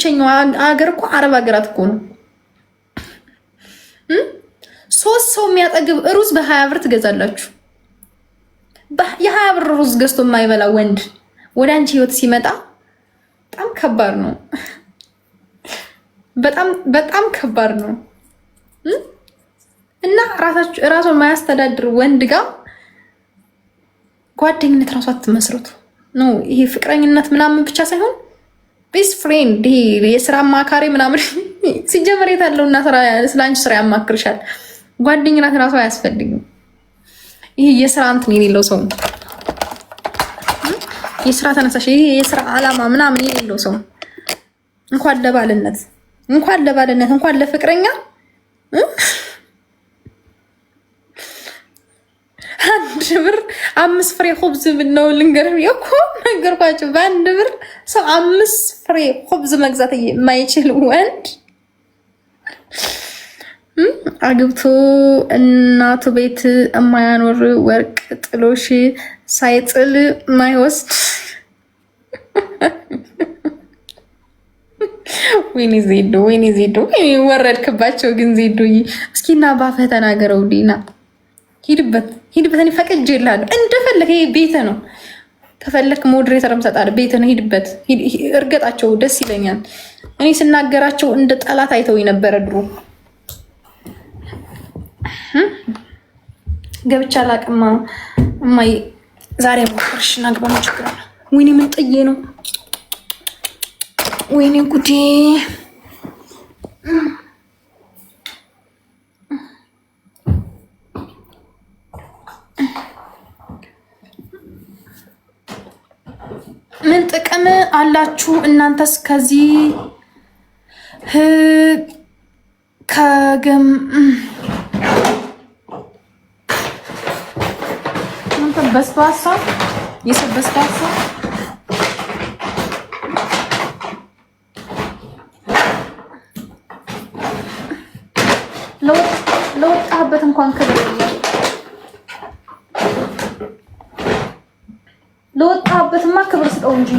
ብቸኛው ሀገር እኮ አረብ ሀገራት እኮ ነው። ሶስት ሰው የሚያጠግብ ሩዝ በ20 ብር ትገዛላችሁ። የ20 ብር ሩዝ ገዝቶ የማይበላ ወንድ ወደ አንቺ ህይወት ሲመጣ በጣም ከባድ ነው። በጣም ከባድ ነው። እና ራሱን የማያስተዳድር ወንድ ጋር ጓደኝነት ራሱ አትመስርቱ ነው። ይሄ ፍቅረኝነት ምናምን ብቻ ሳይሆን ቤስት ፍሬንድ፣ ይሄ የስራ አማካሪ ምናምን ሲጀመር የት አለውና ስለ አንቺ ስራ ያማክርሻል። ጓደኝነት ራሱ አያስፈልግም። ይሄ የስራ እንትን የሌለው ሰው፣ የስራ ተነሳሽ፣ ይሄ የስራ አላማ ምናምን የሌለው ሰው እንኳን ለባልነት እንኳን ለፍቅረኛ 1 ብር 5 ፍሬ ኹብዝ ነው ልንገርም እኮ ነገርኳቸው። በ1 ብር ሰው 5 ፍሬ ኹብዝ መግዛት የማይችል ወንድ አግብቶ እናቱ ቤት የማያኖር ወርቅ ጥሎሽ ሳይጥል ማይወስድ ወይኔ ዜዶ ወረድክባቸው። ግን ዜዶ እስኪና ባፈህ ተናገረው። ዲና ሂድበት እኔ ፈቅጄልሃለሁ። እንደፈለክ ይሄ ቤትህ ነው። ከፈለክ ሞዴሬተርም እሰጥሃለሁ። ቤትህ ነው። ሂድበት፣ እርገጣቸው። ደስ ይለኛል። እኔ ስናገራቸው እንደ ጠላት አይተው የነበረ ድሮ ገብቻ ላቅማ እማዬ ዛሬ ሞክርሽ ናግባ ነው ችግር ነው። ወይኔ ምን ጥዬ ነው? ወይኔ ጉዴ! ምን ጥቅም አላችሁ እናንተስ ከዚህ ከገም በስባሳ የሰበስባሳ ለወጣበት እንኳን ክብር የለም። ለወጣበትማ ክብር ስጠው እንጂ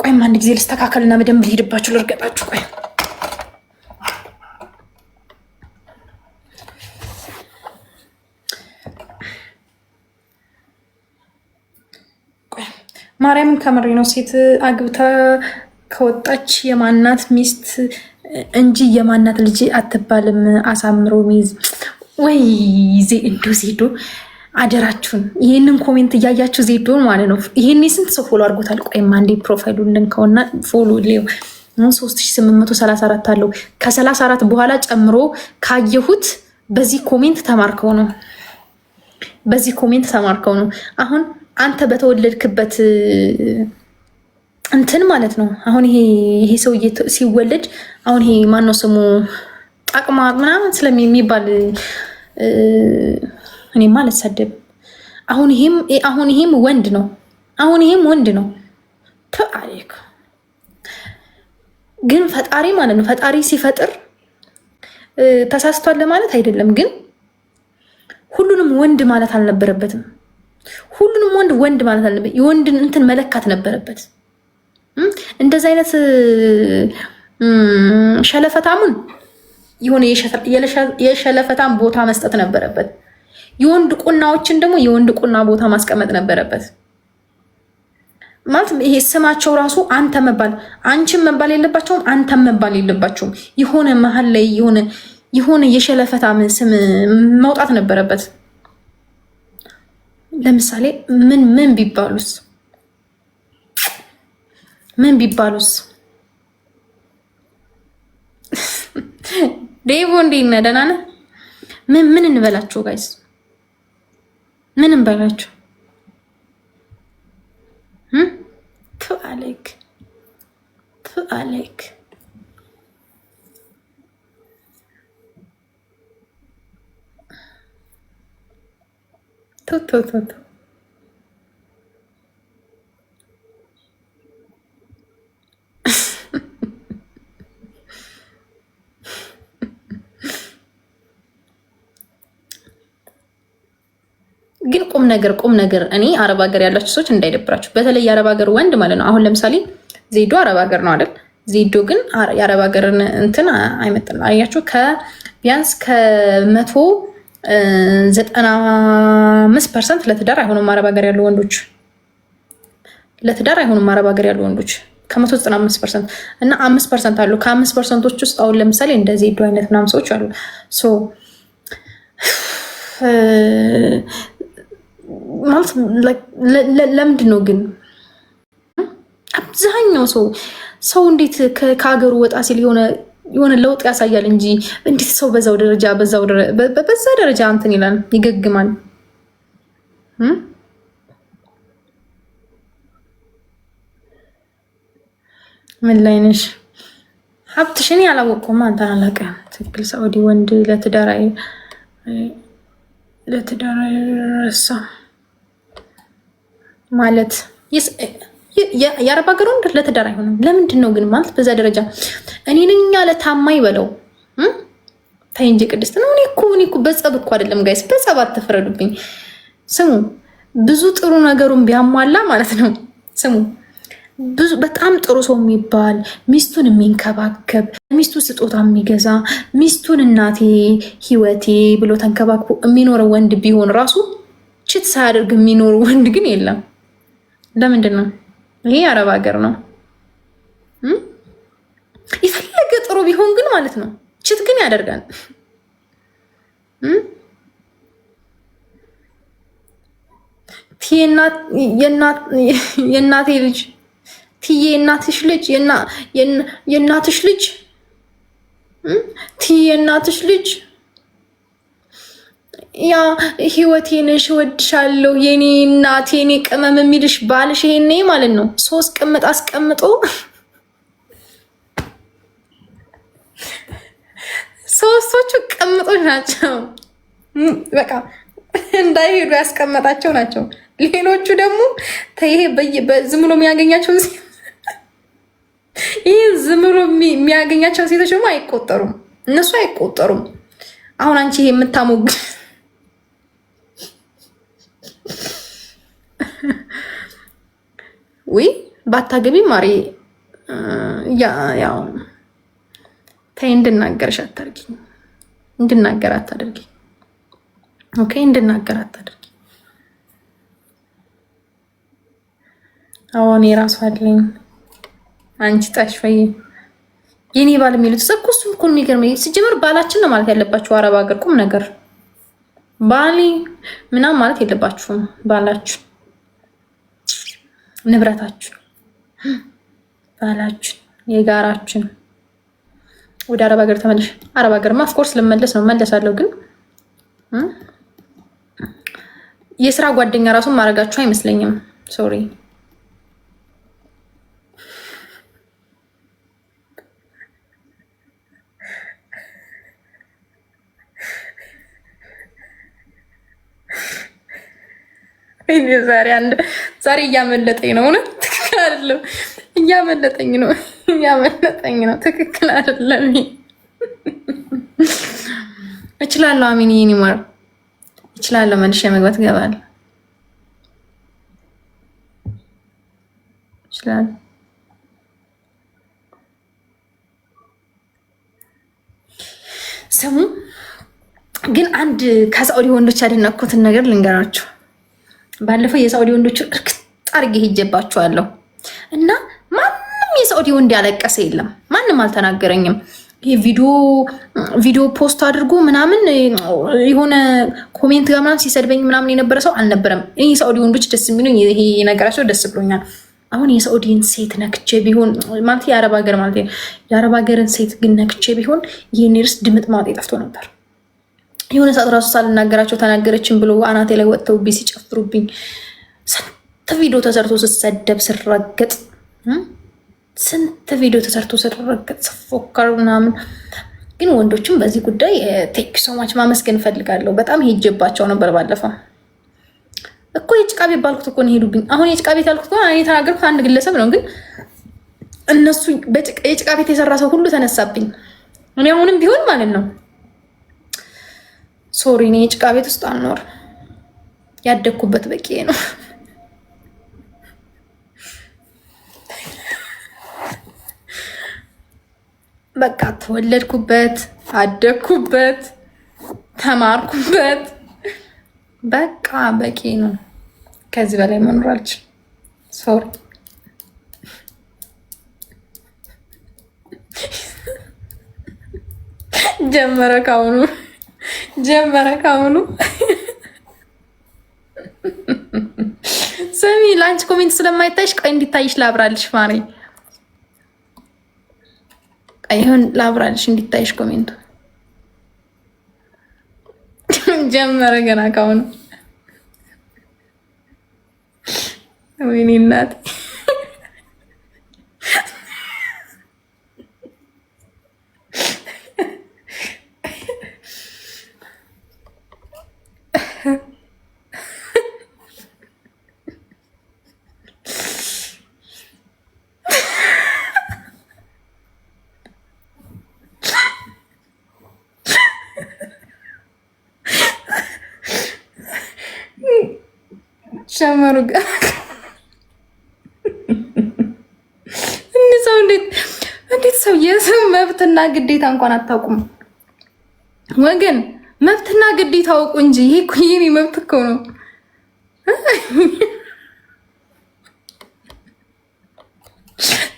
ቆይማ አንድ ጊዜ ልስተካከልና በደንብ ልሄድባችሁ ልርገጣችሁ። ቆይ ማርያምን ከምሬ ነው። ሴት አግብታ ከወጣች የማናት ሚስት እንጂ የማናት ልጅ አትባልም። አሳምሮ ሚዝ ወይ ዜዶ አደራችሁን ይህንን ኮሜንት እያያችሁ ዜዶን ማለት ነው። ይህን ስንት ሰው ፎሎ አድርጎታል? ቆይማ እንዴ ፕሮፋይሉን ልንከውና ፎሎ ሌው 3834 አለው። ከ34 በኋላ ጨምሮ ካየሁት በዚህ ኮሜንት ተማርከው ነው። አሁን አንተ በተወለድክበት እንትን ማለት ነው። አሁን ይሄ ሰው ሲወለድ አሁን ይሄ ማነው ስሙ ጣቅማ ምናምን ስለሚባል እኔ ማለት ሰደብ አሁን ይሄም ወንድ ነው። ተአሪክ ግን ፈጣሪ ማለት ነው። ፈጣሪ ሲፈጥር ተሳስቷል ለማለት አይደለም፣ ግን ሁሉንም ወንድ ማለት አልነበረበትም። ሁሉንም ወንድ ማለት አለበት። የወንድን እንትን መለካት ነበረበት። እንደዚህ አይነት ሸለፈታሙን የሆነ የሸለፈታም ቦታ መስጠት ነበረበት። የወንድ ቁናዎችን ደግሞ የወንድ ቁና ቦታ ማስቀመጥ ነበረበት። ማለት ይሄ ስማቸው ራሱ አንተ መባል አንቺም መባል የለባቸውም፣ አንተም መባል የለባቸውም። የሆነ መሀል ላይ የሆነ የሸለፈታም ስም መውጣት ነበረበት። ለምሳሌ ምን ቢባሉስ ዴቮ እንዴት ነህ? ደህና ነህ? ምን እንበላቸው ጋይስ? ምን እንበላቸው? ቱ አሌክ ቶ ግን ቁም ነገር እኔ አረብ ሀገር ያላችሁ ሰዎች እንዳይደብራችሁ፣ በተለይ የአረብ ሀገር ወንድ ማለት ነው። አሁን ለምሳሌ ዜዶ አረብ ሀገር ነው አይደል? ዜዶ ግን የአረብ ሀገርን እንትን አይመጥም። አያችሁ ቢያንስ ከ195% ለትዳር አይሆኑም አረብ ሀገር ያሉ ወንዶች፣ ለትዳር አይሆኑም አረብ ሀገር ያሉ ወንዶች ከ195% እና 5% አሉ። ከ5%ዎች ውስጥ አሁን ለምሳሌ እንደ ዜዶ አይነት ምናምን ሰዎች አሉ። ማለት ለምንድን ነው ግን አብዛኛው ሰው እንዴት ከሀገሩ ወጣ ሲል የሆነ ለውጥ ያሳያል እንጂ እንዴት ሰው በዛ ደረጃ እንትን ይላል ይገግማል። ምን ላይ ነሽ ሀብትሽን ያላወቀውማ አንተን አላውቅም። ትክክል ሳኡዲ ወንድ ለትዳር ረሳ ማለት የአረብ ሀገር ወንድ ለትዳር አይሆንም። ለምንድን ነው ግን ማለት በዛ ደረጃ እኔ ነኝ ያለ ታማኝ በለው ታይ እንጂ ቅድስት ነው። እኔ እኮ በጸብ እኮ አይደለም ጋይስ፣ በጸብ አትፈረዱብኝ። ስሙ ብዙ ጥሩ ነገሩን ቢያሟላ ማለት ነው። ስሙ ብዙ በጣም ጥሩ ሰው የሚባል ሚስቱን የሚንከባከብ ሚስቱ ስጦታ የሚገዛ ሚስቱን እናቴ ህይወቴ ብሎ ተንከባክቦ የሚኖረው ወንድ ቢሆን ራሱ ችት ሳያደርግ የሚኖር ወንድ ግን የለም። ለምንድን ነው? ይሄ አረብ ሀገር ነው። የፈለገ ጥሩ ቢሆን ግን ማለት ነው ችት ግን ያደርጋል። የእናቴ ልጅ ትዬ የእናትሽ ልጅ የእናትሽ ልጅ ትዬ የእናትሽ ልጅ ያ ህይወቴ ነሽ እወድሻለሁ የኔ እናቴ የኔ ቅመም የሚልሽ ባልሽ ይሄኔ ማለት ነው 3 ቅምጥ አስቀምጦ ሶስቶቹ ቅምጦች ናቸው። በቃ እንዳይሄዱ ያስቀመጣቸው ናቸው። ሌሎቹ ደግሞ ይሄ ዝም ብሎ የሚያገኛቸው ይሄ ዝም ብሎ የሚያገኛቸው ሴቶች ደግሞ አይቆጠሩም፣ እነሱ አይቆጠሩም። አሁን አንቺ ይሄ የምታሞግ ወይ ባታገቢ ማሪ ያው ታይ እንድናገርሽ አታርጊ፣ እንድናገር አታደርጊ። ኦኬ እንድናገር አታደርጊ። አሁን የራሱ አለኝ አንቺ ጣሽፈይ የኔ ባል የሚሉት ሰኩስ እኮ የሚገርመኝ ሲጀምር ባላችን ነው ማለት ያለባችሁ። አረብ ሀገር ቁም ነገር ባሊ ምናምን ማለት የለባችሁም። ባላችሁ ንብረታችሁ፣ ባላችሁ የጋራችን። ወደ አረብ ሀገር ተመለሽ። አረብ ሀገርማ ኦፍኮርስ ልመለስ ነው መለሳለሁ፣ ግን የስራ ጓደኛ ራሱን ማድረጋችሁ አይመስለኝም። ሶሪ ዛሬ እያመለጠኝ ነው። እውነት ትክክል አይደለም። እያመለጠኝ ነው። ትክክል አይደለም። እችላለሁ። አሚን ይሄን ይማር እችላለሁ። መልሼ መግባት እገባለሁ። እችላለሁ። ስሙ ግን አንድ ከሳኡዲ ወንዶች ያደነኩትን ነገር ልንገራችሁ። ባለፈው የሳኡዲ ወንዶች እርክት አድርጌ ሄጄባቸዋለሁ እና ማንም የሳኡዲ ወንድ ያለቀሰ የለም። ማንም አልተናገረኝም። ይሄ ቪዲዮ ፖስት አድርጎ ምናምን የሆነ ኮሜንት ጋር ምናምን ሲሰድበኝ ምናምን የነበረ ሰው አልነበረም። ይሄ የሳኡዲ ወንዶች ደስ የሚሉኝ ይሄ ነገራቸው ደስ ብሎኛል። አሁን የሳኡዲን ሴት ነክቼ ቢሆን ማለት የአረብ ሀገር ማለት የአረብ ሀገርን ሴት ግን ነክቼ ቢሆን ይሄን ርስ ድምጥ ማጤ ጠፍቶ ነበር። የሆነ ሰዓት ራሱ ሳልናገራቸው ተናገረችን ብሎ አናቴ ላይ ወጥተውብኝ ሲጨፍሩብኝ ስንት ቪዲዮ ተሰርቶ ስሰደብ ስረገጥ፣ ስንት ቪዲዮ ተሰርቶ ስረገጥ ስፎከር ምናምን። ግን ወንዶችም በዚህ ጉዳይ ቴክ ሶማች ማመስገን እፈልጋለሁ። በጣም ሄጄባቸው ነበር ባለፈው እኮ የጭቃ ቤት ባልኩት እኮ ነው ሄዱብኝ። አሁን የጭቃ ቤት ያልኩት እኮ እኔ የተናገርኩት አንድ ግለሰብ ነው፣ ግን እነሱ የጭቃ ቤት የሰራ ሰው ሁሉ ተነሳብኝ። እኔ አሁንም ቢሆን ማለት ነው ሶሪ እኔ የጭቃ ቤት ውስጥ አልኖርም። ያደኩበት በቂ ነው። በቃ ተወለድኩበት፣ አደኩበት፣ ተማርኩበት። በቃ በቂ ነው። ከዚህ በላይ መኖር አልችልም። ሶሪ ጀመረ ካሁኑ ስሚ፣ ላንች ኮሜንት ስለማይታይሽ ቆይ እንዲታይሽ ላብራልሽ ማሪ። ይሁን ላብራልሽ እንዲታይሽ ኮሜንቱ ጀመረ ገና ካሁኑ። ወይኔ እናት ጀመሩ ገና ሰው እንዴት ሰው የሰው መብትና ግዴታ እንኳን አታውቁም ወገን። መብትና ግዴታ አውቁ እንጂ። ይሄ እኮ የኔ መብት እኮ ነው።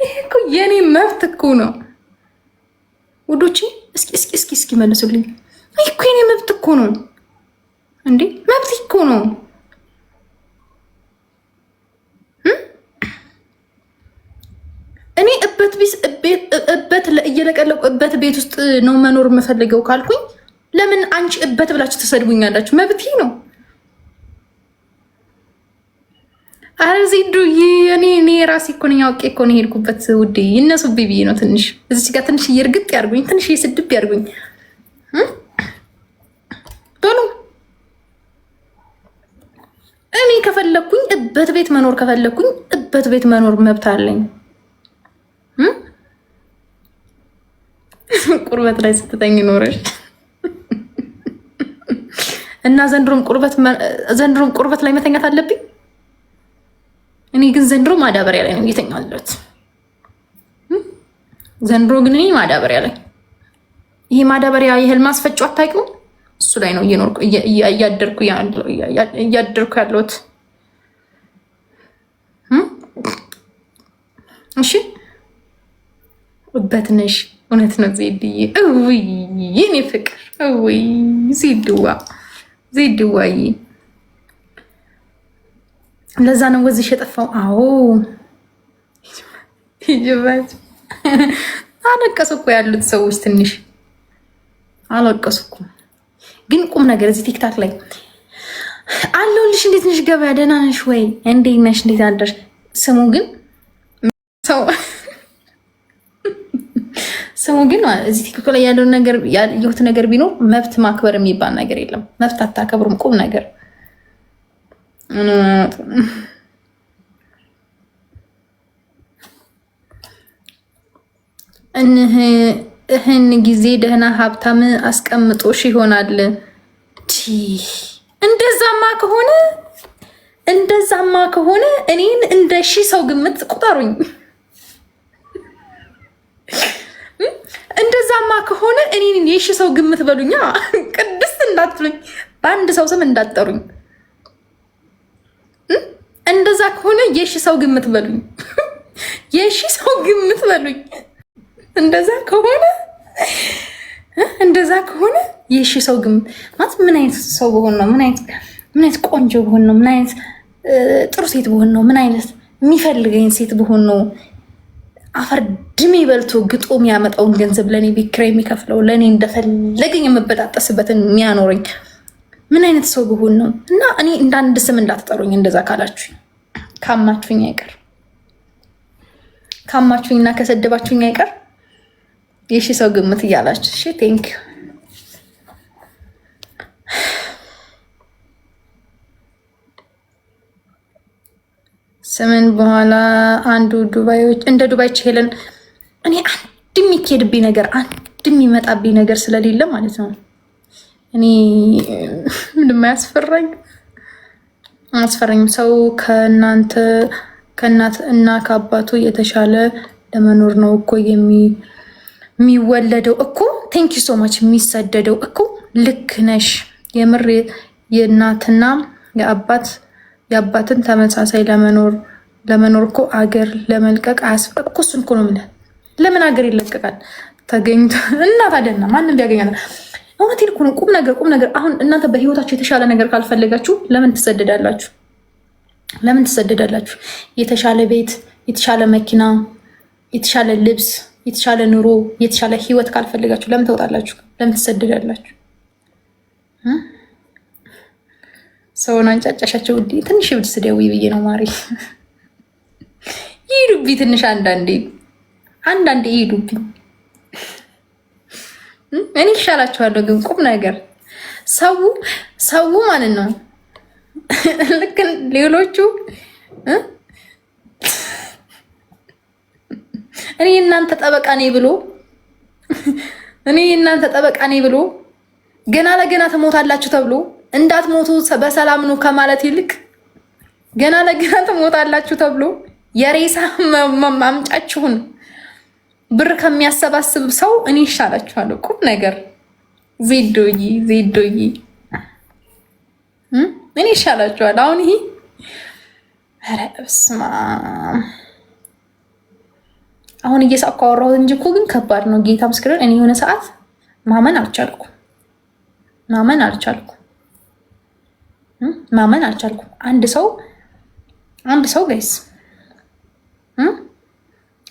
ይሄ እኮ የኔ መብት እኮ ነው ውዶቼ። እስኪ መልሱልኝ። ይሄ እኮ የኔ መብት እኮ ነው እንዴ! መብት እኮ ነው። እኔ እበት እየለቀለቁ እበት ቤት ውስጥ ነው መኖር የምፈልገው ካልኩኝ ለምን አንቺ እበት ብላችሁ ተሰድቡኛላችሁ? መብቴ ነው። አረ ዚዱ እኔ ራሴ እኮ ነኝ አውቄ እኮ ነው የሄድኩበት ውዴ። ይነሱ ቢቢ ነው ትንሽ እዚች ጋር ትንሽ እየርግጥ ያርጉኝ፣ ትንሽ ስድብ ያርጉኝ በሉ። እኔ ከፈለኩኝ እበት ቤት መኖር ከፈለኩኝ እበት ቤት መኖር መብት አለኝ። ቁርበት ላይ ስትተኝ ኖረሽ እና ዘንድሮም ቁርበት ላይ መተኛት አለብኝ። እኔ ግን ዘንድሮ ማዳበሪያ ላይ ነው እየተኛለሁት። ዘንድሮ ግን እኔ ማዳበሪያ ላይ ይሄ ማዳበሪያ የእህል ማስፈጫው አታውቂውም? እሱ ላይ ነው እያደርኩ ያለሁት። እሺ እበት ነሽ። እውነት ነው ዜድዬ። እውይ የኔ ፍቅር፣ እውይ ዜድዋዬ። ለዛ ነው ወዝሽ የጠፋው። አዎ ይጅባች አለቀሱ እኮ ያሉት ሰዎች ትንሽ አለቀሱ እኮ። ግን ቁም ነገር እዚህ ቲክታክ ላይ አለሁልሽ። እንዴት ነሽ? ገበያ ደህና ነሽ ወይ? እንዴት ነሽ? እንዴት አደርሽ? ስሙ ግን እዚህ ቲክቶክ ላይ ያለው ነገር ያየሁት ነገር ቢኖር መብት ማክበር የሚባል ነገር የለም። መብት አታከብሩም። ቁም ነገር እህን ጊዜ ደህና ሀብታም አስቀምጦሽ ይሆናል። እንደዛማ ከሆነ እኔን እንደ ሺህ ሰው ግምት ቁጠሩኝ። እንደዛማ ከሆነ እኔን የሺህ ሰው ግምት በሉኛ። ቅድስት እንዳትሉኝ፣ በአንድ ሰው ስም እንዳትጠሩኝ። እንደዛ ከሆነ የሺህ ሰው ግምት በሉኝ። የሺህ ሰው ግምት በሉኝ። እንደዛ ከሆነ የሺህ ሰው ግምት ማለት ምን አይነት ሰው በሆን ነው? ምን አይነት ቆንጆ በሆን ነው? ምን አይነት ጥሩ ሴት በሆን ነው? ምን አይነት የሚፈልገኝ ሴት በሆን ነው? አፈር ድሜ በልቶ ግጦ የሚያመጣውን ገንዘብ ለእኔ ቤት ኪራይ የሚከፍለው ለእኔ እንደፈለገኝ የምበጣጠስበትን የሚያኖረኝ ምን አይነት ሰው በሆን ነው? እና እኔ እንዳንድ ስም እንዳትጠሩኝ። እንደዛ ካላችሁኝ ካማችሁኝና ከሰደባችሁኝ አይቀር የሺህ ሰው ግምት እያላችሁ እሺ። ቴንክ ዩ። ስምን በኋላ አንዱ ዱባዮች እንደ ዱባይች ሄለን እኔ አንድ የሚኬድብኝ ነገር አንድ የሚመጣብኝ ነገር ስለሌለ ማለት ነው። እኔ ምንም አያስፈራኝ። አስፈረኝ ሰው ከእናት እና ከአባቱ የተሻለ ለመኖር ነው እኮ የሚወለደው እኮ። ቴንክ ዩ ሶ ማች። የሚሰደደው እኮ ልክ ነሽ። የምር የእናትና የአባትን ተመሳሳይ ለመኖር እኮ አገር ለመልቀቅ አያስፈቅድ እኮ። እሱን እኮ ነው የምልህ። ለምን አገር ይለቀቃል? ተገኝቶ እናት አደና ማንም ቢያገኛል። እውነቴን እኮ ነው። ቁም ነገር። አሁን እናንተ በህይወታችሁ የተሻለ ነገር ካልፈለጋችሁ ለምን ትሰደዳላችሁ? የተሻለ ቤት፣ የተሻለ መኪና፣ የተሻለ ልብስ፣ የተሻለ ኑሮ፣ የተሻለ ህይወት ካልፈለጋችሁ ለምን ትወጣላችሁ? ለምን ትሰደዳላችሁ? ሰውን አንጫጫሻቸው። ትንሽ ብድ ስደዊ ብዬ ነው ማሪ። ይሄዱብኝ ትንሽ አንዳንዴ ይሄዱብኝ። እኔ ይሻላችኋለሁ። ግን ቁም ነገር ሰው ማለት ነው ልክ ሌሎቹ እኔ እናንተ ጠበቃ ነኝ ብሎ ገና ለገና ትሞታላችሁ ተብሎ እንዳትሞቱ በሰላም ነው ከማለት ይልቅ ገና ለገና ትሞታላችሁ ተብሎ የሬሳ ማምጫችሁን ብር ከሚያሰባስብ ሰው እኔ ይሻላችኋለሁ። ቁም ነገር ዜዶዬ እኔ ይሻላችኋለሁ። አሁን ይሄ ኧረ በስመ አብ አሁን እየሳቅኩ አወራሁት እንጂ እኮ ግን ከባድ ነው። ጌታ ምስክርን እኔ የሆነ ሰዓት ማመን አልቻልኩም።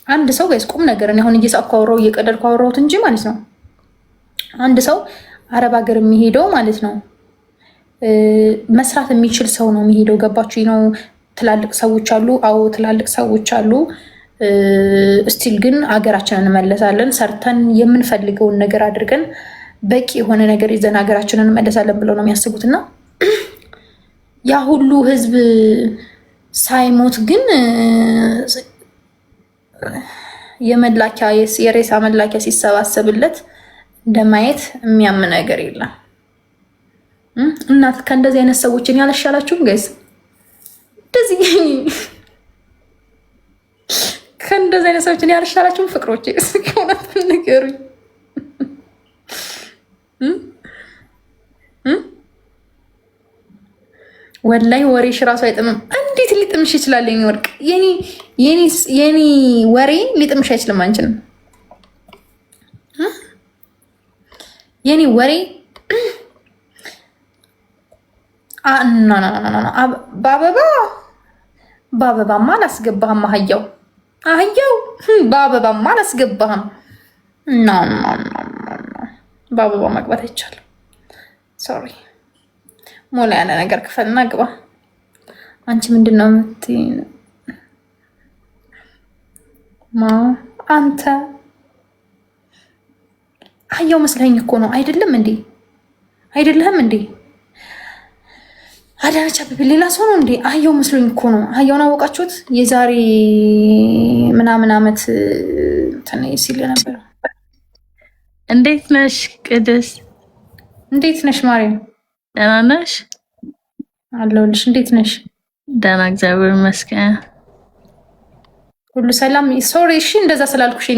አንድ ሰው ጋይስ ቁም ነገር እኔ አሁን እየሳቅኩ አወራሁ እየቀደድኩ አወራሁት እንጂ ማለት ነው። አንድ ሰው አረብ ሀገር የሚሄደው ማለት ነው መስራት የሚችል ሰው ነው የሚሄደው። ገባችሁ ነው? ትላልቅ ሰዎች አሉ። አዎ ትላልቅ ሰዎች አሉ። እስቲል ግን ሀገራችንን እንመለሳለን ሰርተን የምንፈልገውን ነገር አድርገን በቂ የሆነ ነገር ይዘን ሀገራችንን እንመለሳለን ብለው ነው የሚያስቡት። እና ያ ሁሉ ህዝብ ሳይሞት ግን የሬሳ መላኪያ ሲሰባሰብለት እንደማየት የሚያም ነገር የለም። እናት ከእንደዚህ አይነት ሰዎችን ያለሻላችሁም ጋይስ እንደዚህ ከእንደዚህ አይነት ሰዎችን ያለሻላችሁም ፍቅሮቼ እስኪሆነት ንገሩኝ። ወላይ ወሬሽ ራሱ አይጥምም። እንዴት ሊጥምሽ ይችላል? የኔ ወርቅ የኔ ወሬ ሊጥምሽ አይችልም። አንቺንም የኔ ወሬ በአበባማ አላስገባህም። አህያው በአበባማ አላስገባህም። በአበባ መግባት አይቻልም። ሶሪ ሞላ ያለ ነገር ክፈልና ግባ። አንቺ ምንድን ነው የምትይኝ? አንተ አህያው መስለኝ እኮ ነው። አይደለም እንዴ? አይደለህም እንዴ? አዳነች አቤቤ ሌላ ሰው ነው እንዴ? አህያው መስሎኝ እኮ ነው። አህያውን አወቃችሁት? የዛሬ ምናምን ዓመት ሲል ነበር። እንዴት ነሽ ቅድስት? እንዴት ነሽ ማርያም? ደህና ነሽ? አለሁልሽ። እንዴት ነሽ? ደህና እግዚአብሔር ይመስገን። ሁሉ ሰላም። ሶሪ እሺ እንደዛ ስላልኩሽ